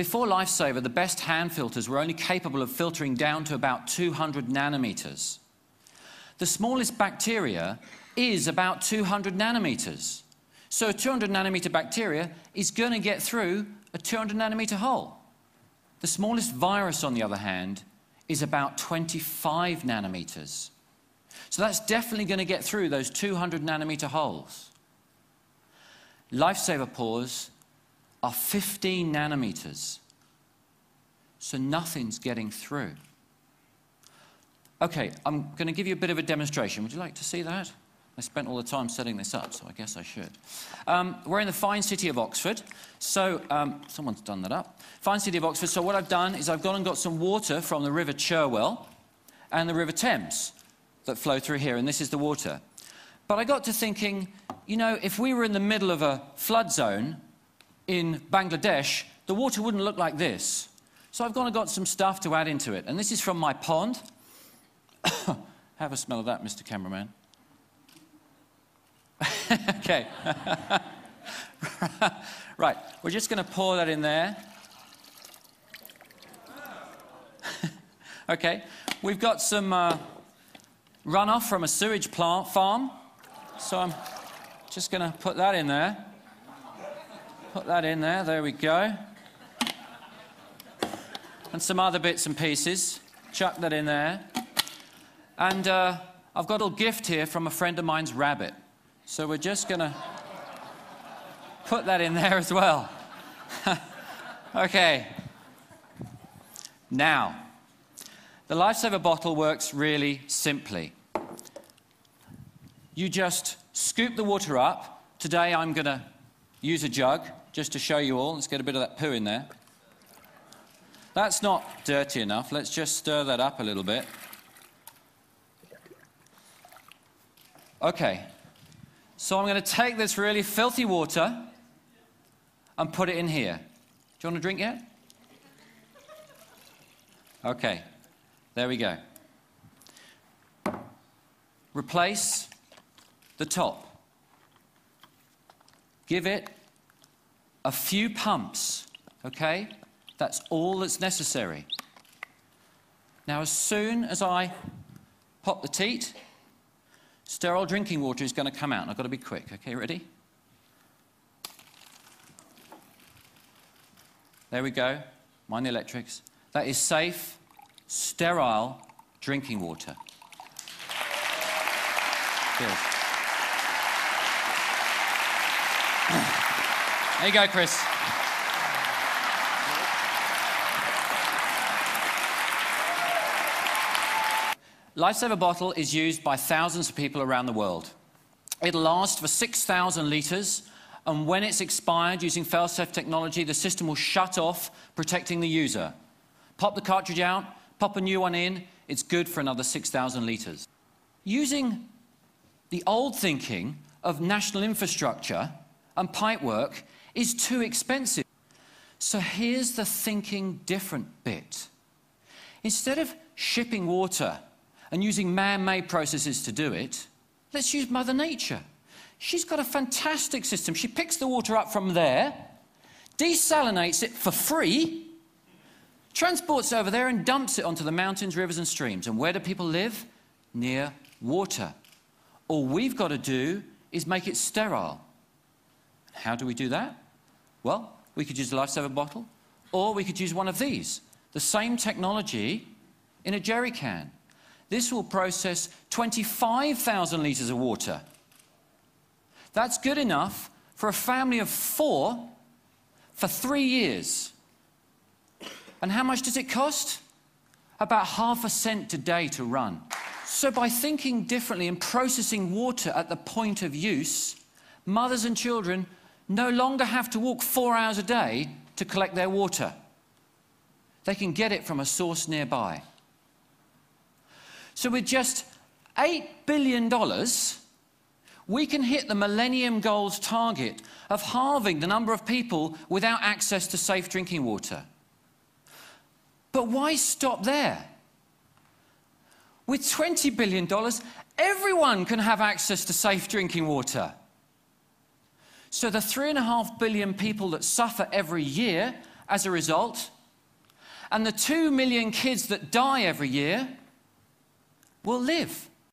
Before Lifesaver, the best hand filters were only capable of filtering down to about 200 nanometers. The smallest bacteria is about 200 nanometers. So a 200 nanometer bacteria is going to get through a 200 nanometer hole. The smallest virus, on the other hand, is about 25 nanometers. So that's definitely going to get through those 200 nanometer holes. Lifesaver pores are 15 nanometers. So nothing's getting through. Okay, I'm going to give you a bit of a demonstration. Would you like to see that? I spent all the time setting this up, so I guess I should. We're in the fine city of Oxford. So, someone's done that up. Fine city of Oxford. So what I've done is I've gone and got some water from the River Cherwell and the River Thames that flow through here, and this is the water. But I got to thinking, you know, if we were in the middle of a flood zone in Bangladesh, the water wouldn't look like this. So I've gone and got some stuff to add into it. And this is from my pond. Have a smell of that, Mr. Cameraman. Okay. Right, we're just going to pour that in there. Okay, we've got some runoff from a sewage plant farm. So I'm just going to put that in there. Put that in there, there we go. And some other bits and pieces. Chuck that in there. And I've got a little gift here from a friend of mine's rabbit. So we're just going to put that in there as well. Okay. Now, the Lifesaver bottle works really simply. You just scoop the water up. Today I'm going to use a jug just to show you all. Let's get a bit of that poo in there. That's not dirty enough. Let's just stir that up a little bit. Okay. So I'm going to take this really filthy water and put it in here. Do you want a drink yet? Okay. There we go. Replace the top. Give it a few pumps, okay? That's all that's necessary. Now, as soon as I pop the teat, sterile drinking water is going to come out. And I've got to be quick. Okay, ready? There we go. Mind the electrics. That is safe, sterile drinking water. Cheers. There you go, Chris. Lifesaver bottle is used by thousands of people around the world. It'll last for 6,000 litres, and when it's expired, using fail-safe technology, the system will shut off, protecting the user. Pop the cartridge out, pop a new one in, it's good for another 6,000 litres. Using the old thinking of national infrastructure and pipework is too expensive. So here's the thinking different bit. Instead of shipping water and using man-made processes to do it, let's use Mother Nature. She's got a fantastic system. She picks the water up from there, desalinates it for free, transports it over there and dumps it onto the mountains, rivers and streams. And where do people live? Near water. All we've got to do is make it sterile. How do we do that? Well, we could use a Lifesaver bottle, or we could use one of these. The same technology in a jerry can. This will process 25,000 litres of water. That's good enough for a family of 4 for 3 years. And how much does it cost? About ½ cent today to run. So by thinking differently and processing water at the point of use, mothers and children no longer have to walk 4 hours a day to collect their water. They can get it from a source nearby. So with just $8 billion, we can hit the Millennium Goals target of halving the number of people without access to safe drinking water. But why stop there? With $20 billion, everyone can have access to safe drinking water. So the 3.5 billion people that suffer every year as a result, and the 2 million kids that die every year will live.